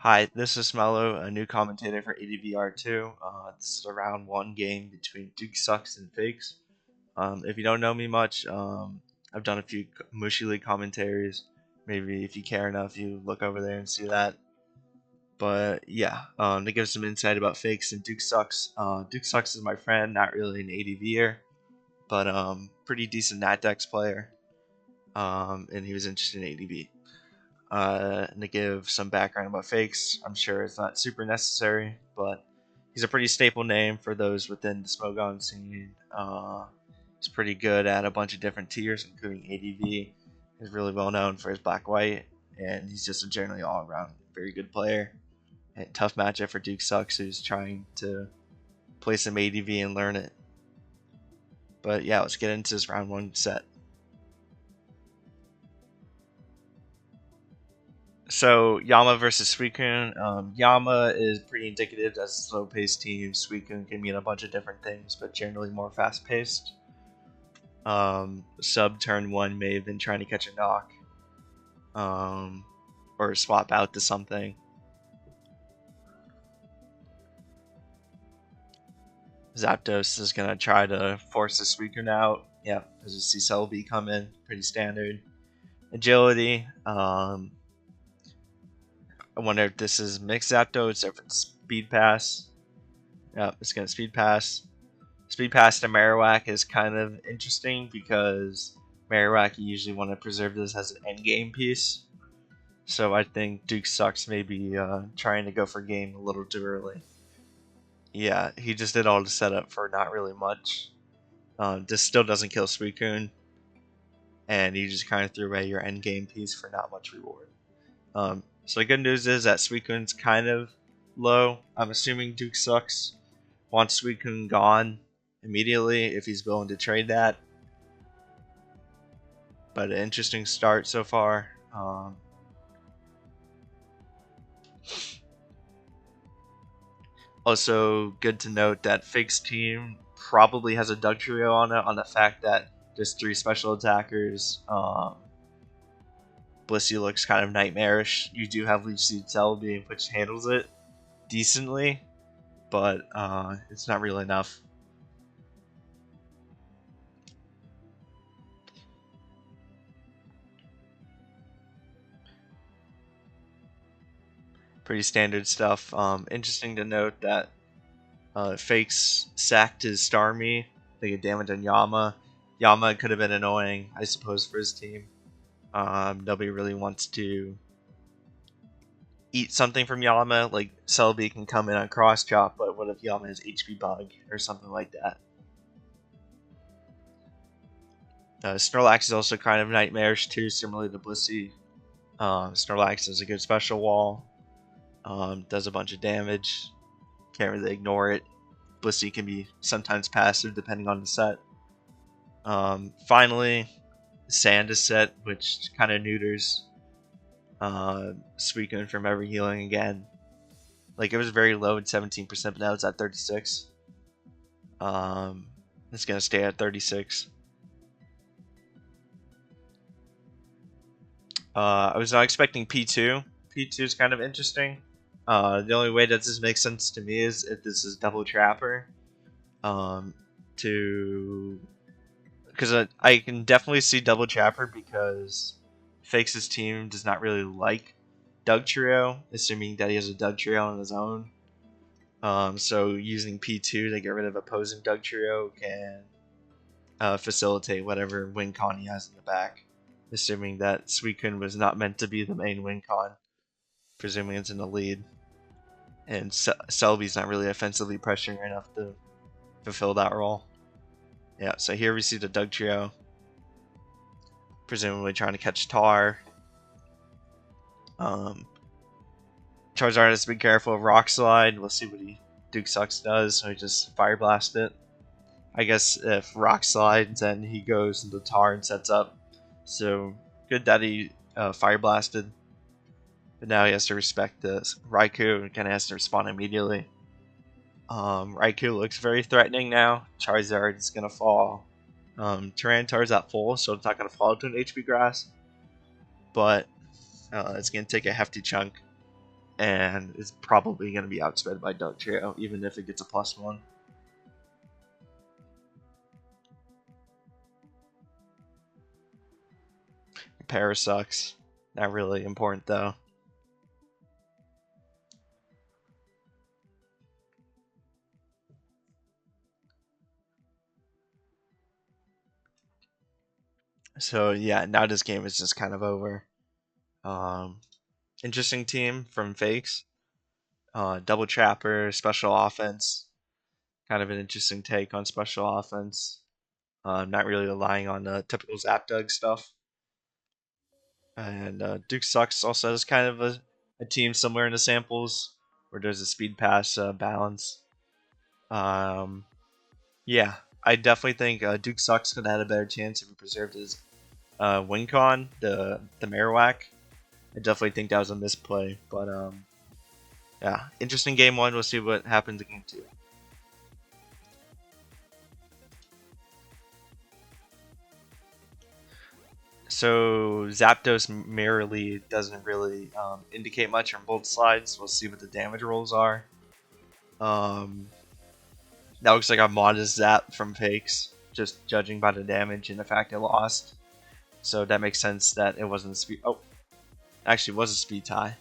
Hi, this is Smallow, a new commentator for ADVR2. This is a round one game between Duke Sucks and Fakes. If you don't know me much, I've done a few Mushi League commentaries. Maybe if you care enough, you look over there and see that. But yeah, to give some insight about Fakes and Duke Sucks. Duke Sucks is my friend, not really an ADVer, but pretty decent Natdex player. And he was interested in ADV. And to give some background about Fakes, I'm sure it's not super necessary, but he's a pretty staple name for those within the Smogon scene. He's pretty good at a bunch of different tiers, including ADV. He's really well known for his black-white, and he's just a generally all-around very good player. And tough matchup for Duke Sucks, who's trying to play some ADV and learn it. But yeah, let's get into this round one set. So Yama versus Suicune. Yama is pretty indicative as a slow-paced team. Suicune can mean a bunch of different things, but generally more fast-paced. Sub turn 1 may have been trying to catch a knock, or swap out to something. Zapdos is gonna try to force the Suicune out. Yeah, as you see Celebi come in, pretty standard. Agility. I wonder if this is mixed Zapdos or if it's Speed Pass. Yeah, it's gonna Speed Pass. Speed Pass to Marowak is kind of interesting because Marowak, you usually want to preserve this as an endgame piece. So I think Duke Sucks may be trying to go for game a little too early. Yeah, he just did all the setup for not really much. This still doesn't kill Suicune, and you just kind of threw away your endgame piece for not much reward. So the good news is that Suicune's kind of low. I'm assuming Duke Sucks wants Suicune gone immediately if he's willing to trade that. But an interesting start so far. Also, good to note that Fake's team probably has a Dugtrio on it, on the fact that just 3 special attackers. Blissey looks kind of nightmarish. You do have Leech Seed Celebi, which handles it decently, but it's not really enough. Pretty standard stuff. Interesting to note that Fakes sacked his Starmie. They get damage on Yama. Yama could have been annoying, I suppose, for his team. Nobody really wants to eat something from Yama. Like Celebi can come in on cross chop, but what if Yama is HP bug or something like that? Snorlax is also kind of nightmarish too, similarly to Blissey. Snorlax is a good special wall. Does a bunch of damage. Can't really ignore it. Blissey can be sometimes passive depending on the set. Finally, Sand is set, which kind of neuters Suicune from ever healing again. Like, it was very low at 17%, but now it's at 36. It's gonna stay at 36. I was not expecting P2. P2 is kind of interesting. The only way that this makes sense to me is if this is Double Trapper. Because I can definitely see Double Trapper because Fakes' team does not really like Dugtrio, assuming that he has a Dugtrio on his own. So using P2 to get rid of opposing Dugtrio can facilitate whatever win con he has in the back, assuming that Suicune was not meant to be the main win con, presuming it's in the lead. And Celebi's not really offensively pressuring enough to fulfill that role. Yeah, so here we see the Dugtrio, presumably trying to catch Tar. Charizard has to be careful of Rock Slide. We'll see what Duke Sucks does, so he just Fire Blast it. I guess if Rock Slides, then he goes into Tar and sets up. So good that he Fire Blasted. But now he has to respect this. Raikou and kind of has to respond immediately. Raikou looks very threatening now. Charizard is going to fall. Tyranitar's at full, so it's not going to fall into an HP grass. But it's going to take a hefty chunk. and it's probably going to be outsped by Dugtrio, even if it gets a +1. Para sucks. Not really important though. So yeah, now this game is just kind of over. Interesting team from Fakes. Double Trapper, special offense. Kind of an interesting take on special offense. Not really relying on the typical Zapdug stuff. And Duke Sucks also has kind of a team somewhere in the samples where there's a speed pass balance. Yeah, I definitely think Duke Sucks could have had a better chance if he preserved his win con, the Marowak. I definitely think that was a misplay, but yeah, interesting game 1. We'll see what happens in game 2. So Zapdos merely doesn't really indicate much on both sides. We'll see what the damage rolls are. That looks like a modest Zap from Fakes, just judging by the damage and the fact it lost. So that makes sense that it wasn't a speed. Oh, actually, it was a speed tie.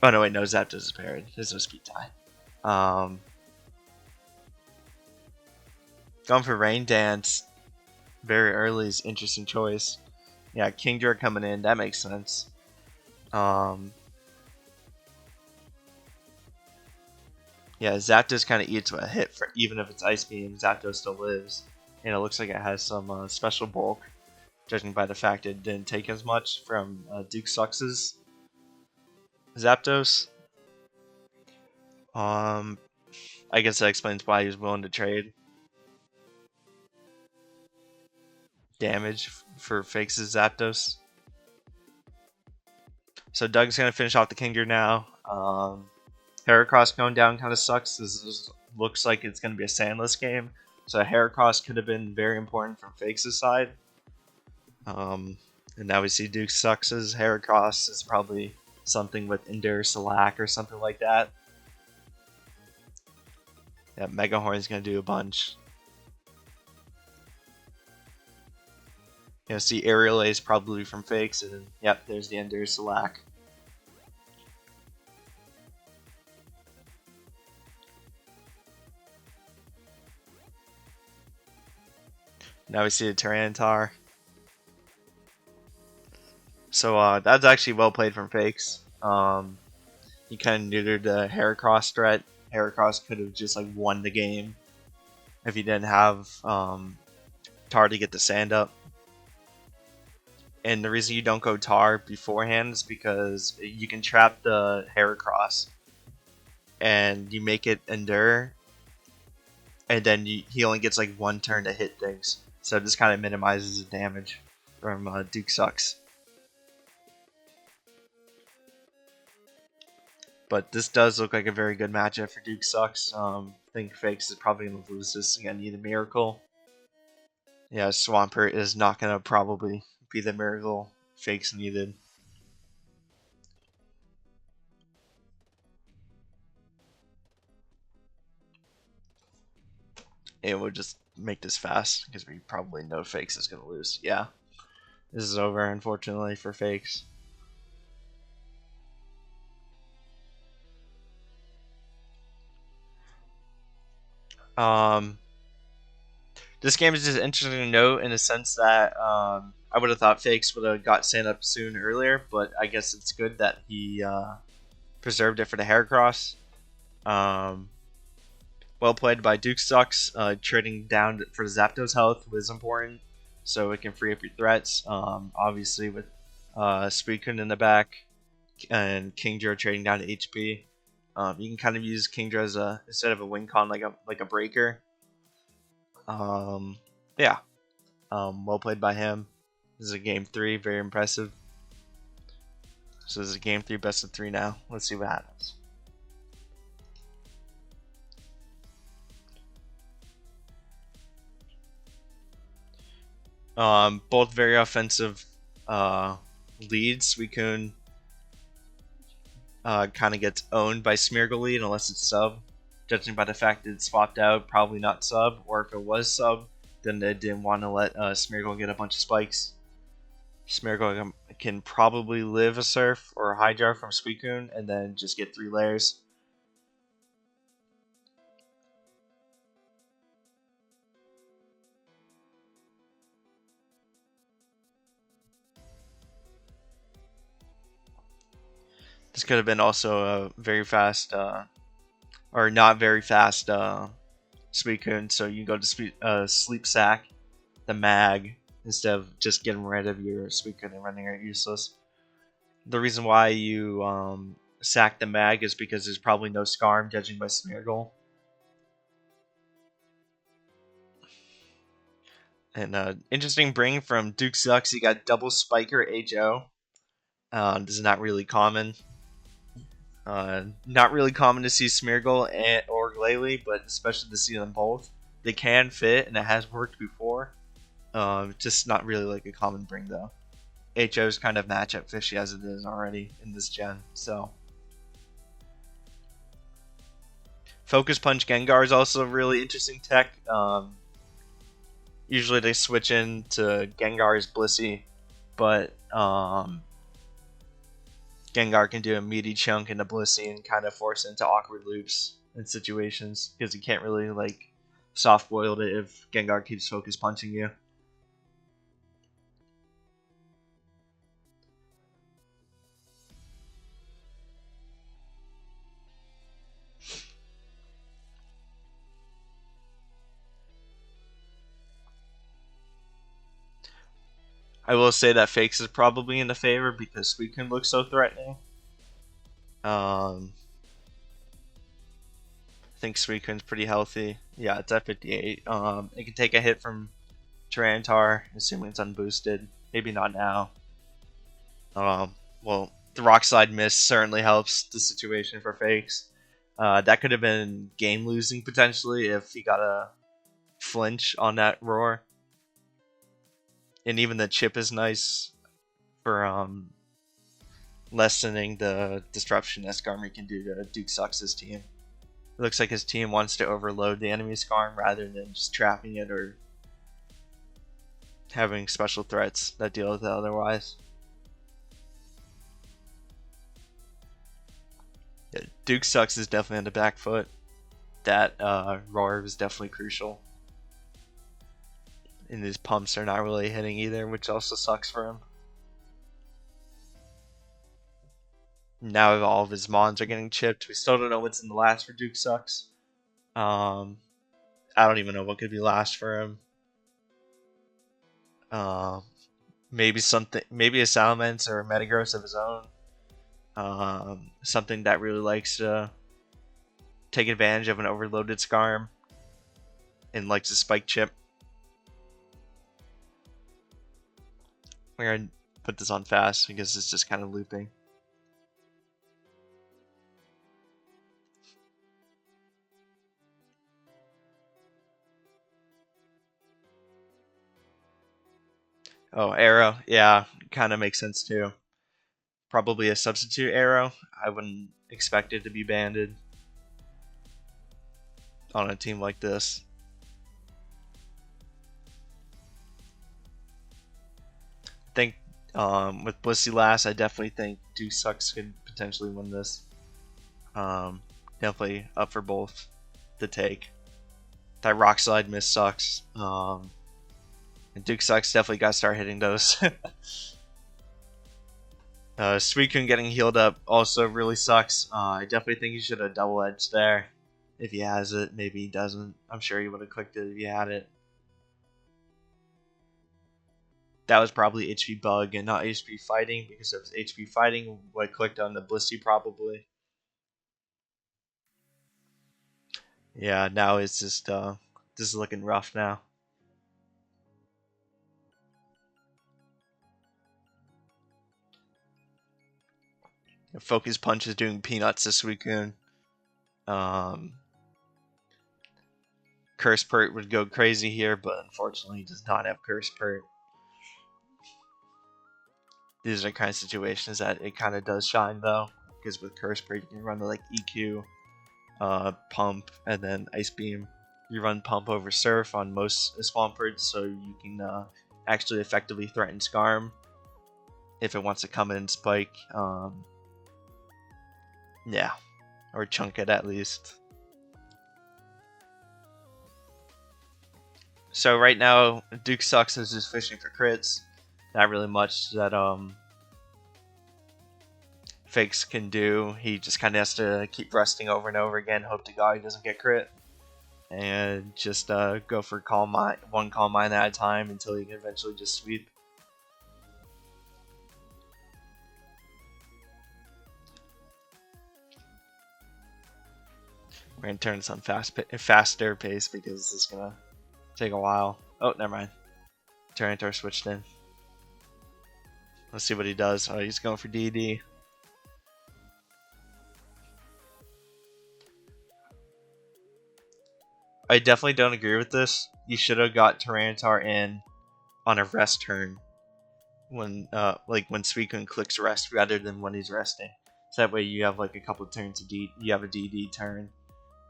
Oh no, wait, no, Zapdos is paired. There's no speed tie. Going for Rain Dance very early is interesting choice. Yeah, Kingdra coming in, that makes sense. Yeah, Zapdos kind of eats a hit for even if it's Ice Beam. Zapdos still lives, and it looks like it has some special bulk, judging by the fact it didn't take as much from Duke Sucks's Zapdos. I guess that explains why he was willing to trade damage for Fakes' Zapdos. So Doug's gonna finish off the Kingdra now. Heracross going down kind of sucks. This looks like it's going to be a sandless game. So Heracross could have been very important from Fakes' side. And now we see Duke sucks. Heracross is probably something with Endure Slack or something like that. Yeah, Mega Horn's going to do a bunch. You know, see Aerial Ace probably from Fakes. And yep, there's the Endure Slack. Now we see the Tyranitar. So that's actually well played from Fakes. He kind of neutered the Heracross threat. Heracross could have just like won the game if he didn't have Tar to get the sand up. And the reason you don't go Tar beforehand is because you can trap the Heracross and you make it endure, and then he only gets like one turn to hit things. So this kind of minimizes the damage from Duke Sucks. But this does look like a very good matchup for Duke Sucks. I think Fakes is probably going to lose this and need a miracle. Yeah, Swampert is not going to probably be the miracle Fakes needed. It would just make this fast because we probably know Fakes is going to lose. Yeah, this is over, unfortunately, for Fakes. This game is just interesting to note in the sense that I would have thought Fakes would have got stand up soon earlier, but I guess it's good that he preserved it for the Heracross. Well played by Duke Sucks. Trading down for Zapdos health was important, so it can free up your threats. Obviously, with Suicune in the back and Kingdra trading down to HP, you can kind of use Kingdra as instead of a win con like a breaker. Yeah. Well played by him. This is a game 3, very impressive. So this is a game 3, best of 3 now. Let's see what happens. Both very offensive leads. Suicune kind of gets owned by Smeargle Lead unless it's sub. Judging by the fact that it's swapped out, probably not sub, or if it was sub, then they didn't want to let Smeargle get a bunch of spikes. Smeargle can probably live a Surf or a Hydro from Suicune and then just get 3 layers. This could have been also a very fast, or not very fast Suicune, so you go to Sleep Sack, the Mag, instead of just getting rid of your Suicune and running it useless. The reason why you sack the Mag is because there's probably no Scarm, judging by Smeargle. And interesting bring from Duke Sucks. He got double Spiker HO. This is not really common. Not really common to see Smeargle or Glalie, but especially to see them both. They can fit, and it has worked before. Just not really like a common bring though. HO is kind of matchup fishy as it is already in this gen. So Focus Punch Gengar is also a really interesting tech. Usually they switch into Gengar's Blissey, but Gengar can do a meaty chunk into Blissey and kind of force into awkward loops in situations because he can't really like soft boiled it if Gengar keeps focus punching you. I will say that Fakes is probably in the favor because Suicune looks so threatening. I think Suicune's pretty healthy. Yeah, it's at 58. It can take a hit from Tyranitar, assuming it's unboosted. Maybe not now. Well, the Rock Slide miss certainly helps the situation for Fakes. That could have been game losing potentially if he got a flinch on that roar. And even the chip is nice for lessening the disruption that Skarmory can do to Duke Sucks' team. It looks like his team wants to overload the enemy Skarm rather than just trapping it or having special threats that deal with it otherwise. Yeah, Duke Sucks is definitely on the back foot. That roar was definitely crucial. And his pumps are not really hitting either, which also sucks for him. Now all of his mons are getting chipped. We still don't know what's in the last for Duke Sucks. I don't even know what could be last for him. Maybe a Salamence or a Metagross of his own. Something that really likes to take advantage of an overloaded Skarm and likes to spike chip. We're gonna put this on fast because it's just kind of looping. Oh, Arrow. Yeah, kind of makes sense too. Probably a substitute Arrow. I wouldn't expect it to be banded on a team like this. I think with Blissey last, I definitely think Duke Sucks could potentially win this. Definitely up for both to take. That Rock Slide miss sucks. And Duke Sucks definitely got to start hitting those. Suicune getting healed up also really sucks. I definitely think he should have double edged there. If he has it, maybe he doesn't. I'm sure he would have clicked it if he had it. That was probably HP bug and not HP fighting, because if it was HP fighting, would have clicked on the Blissey probably. Yeah, now it's just this is looking rough now. Focus Punch is doing peanuts this weekend. Curse Pert would go crazy here, but unfortunately he does not have Curse Pert. These are the kind of situations that it kind of does shine though. because with Curse Break you can run the like EQ, Pump, and then Ice Beam. You run Pump over Surf on most Swamperts, so you can actually effectively threaten Scarm if it wants to come in and spike. Yeah, or chunk it at least. So right now, Duke Sucks is just fishing for crits. Not really much that Fakes can do. He just kind of has to keep resting over and over again, hope to God he doesn't get crit, and just go for one Calm Mind at a time until he can eventually just sweep. We're gonna turn this on faster pace because this is gonna take a while. Oh, never mind. Tyranitar switched in. Let's see what he does. Oh, he's going for DD. I definitely don't agree with this. You should have got Tyranitar in on a rest turn when when Suicune clicks rest rather than when he's resting. So that way you have like a couple of turns of you have a DD turn,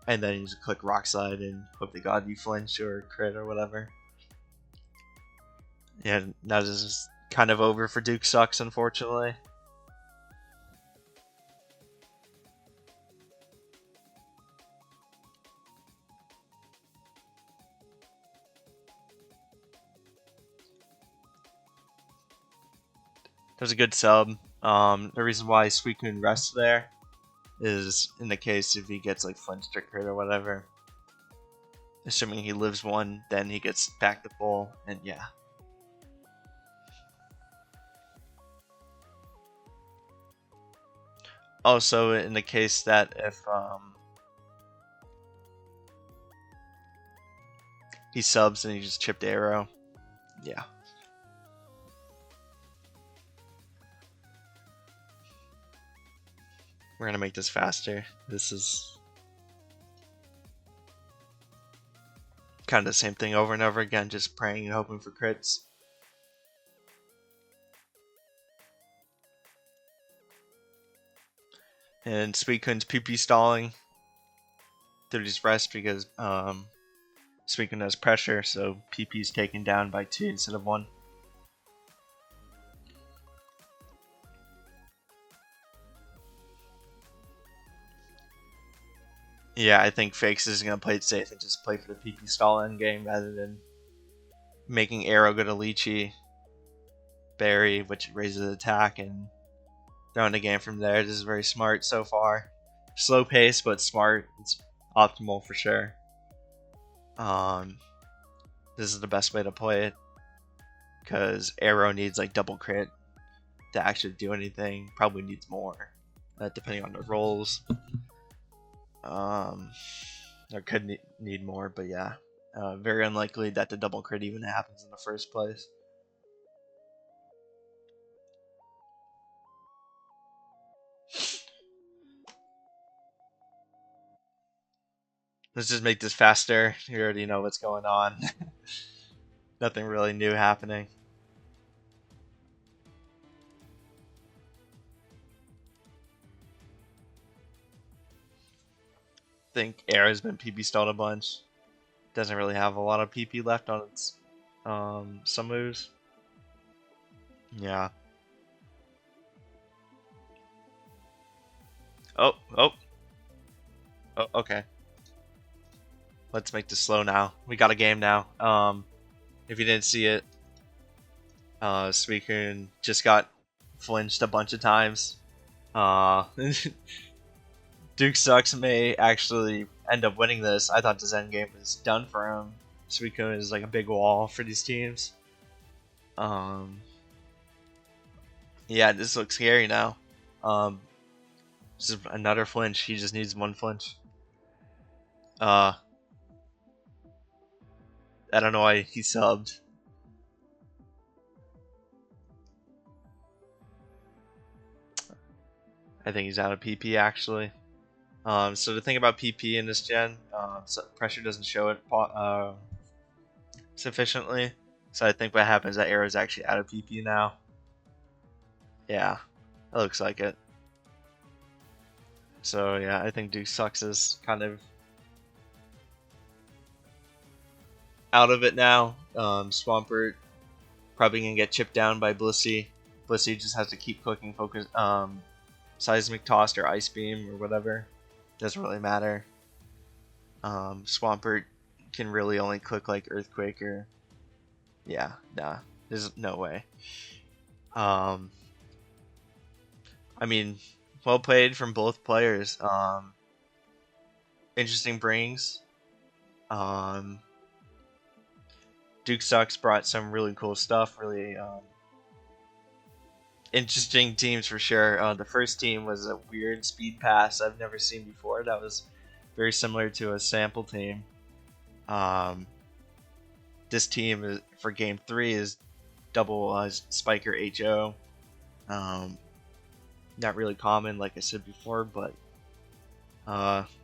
and then you just click Rock Slide and hope to God you flinch or crit or whatever. Yeah, that is kind of over for Duke Sucks, unfortunately. There's a good sub. The reason why Suicune rests there is in the case if he gets like flinched or crit or whatever. Assuming he lives one, then he gets back to full, and yeah. Also, in the case that if he subs and he just chipped arrow, yeah. We're gonna make this faster. This is kind of the same thing over and over again, just praying and hoping for crits. And Suicune's PP stalling through his rest because Suicune has pressure, so PP is taken down by 2 instead of 1. Yeah, I think Fakes is going to play it safe and just play for the PP stall endgame rather than making Arrow go to Lychee, Berry, which raises attack, and throwing the game from there. This is very smart so far. Slow pace, but smart. It's optimal for sure. This is the best way to play it because Arrow needs like double crit to actually do anything. Probably needs more, depending on the rolls. Or could need more, but yeah, very unlikely that the double crit even happens in the first place. Let's just make this faster. You already know what's going on. Nothing really new happening. I think Arrow's been PP stalled a bunch. Doesn't really have a lot of PP left on its some moves. Yeah. Oh, okay. Let's make this slow now. We got a game now. If you didn't see it, Suicune just got flinched a bunch of times. Duke Sucks may actually end up winning this. I thought this endgame was done for him. Suicune is like a big wall for these teams. Yeah, this looks scary now. This is another flinch. He just needs one flinch. I don't know why he subbed. I think he's out of PP actually. So the thing about PP in this gen, so pressure doesn't show it sufficiently. So I think what happens is that Arrow's actually out of PP now. Yeah, that looks like it. So yeah, I think Duke Sucks is kind of out of it now. Swampert probably gonna get chipped down by Blissey. Blissey just has to keep clicking focus, Seismic Toss or Ice Beam or whatever. Doesn't really matter. Swampert can really only click like Earthquake or yeah, nah, there's no way. I mean, well played from both players. Interesting brings. Duke Sucks brought some really cool stuff. Really interesting teams for sure. The first team was a weird speed pass I've never seen before. That was very similar to a sample team. Um, this team is, for game 3 is double Spiker HO. Not really common, like I said before, but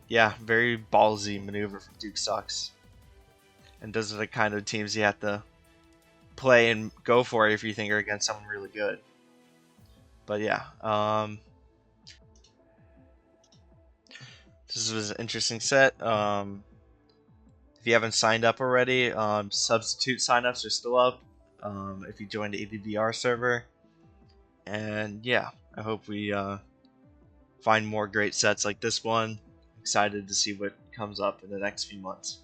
yeah, very ballsy maneuver from Duke Sucks. And those are the kind of teams you have to play and go for if you think you're against someone really good. But yeah, this was an interesting set. If you haven't signed up already, substitute signups are still up if you joined the ADVR server. And yeah, I hope we find more great sets like this one. Excited to see what comes up in the next few months.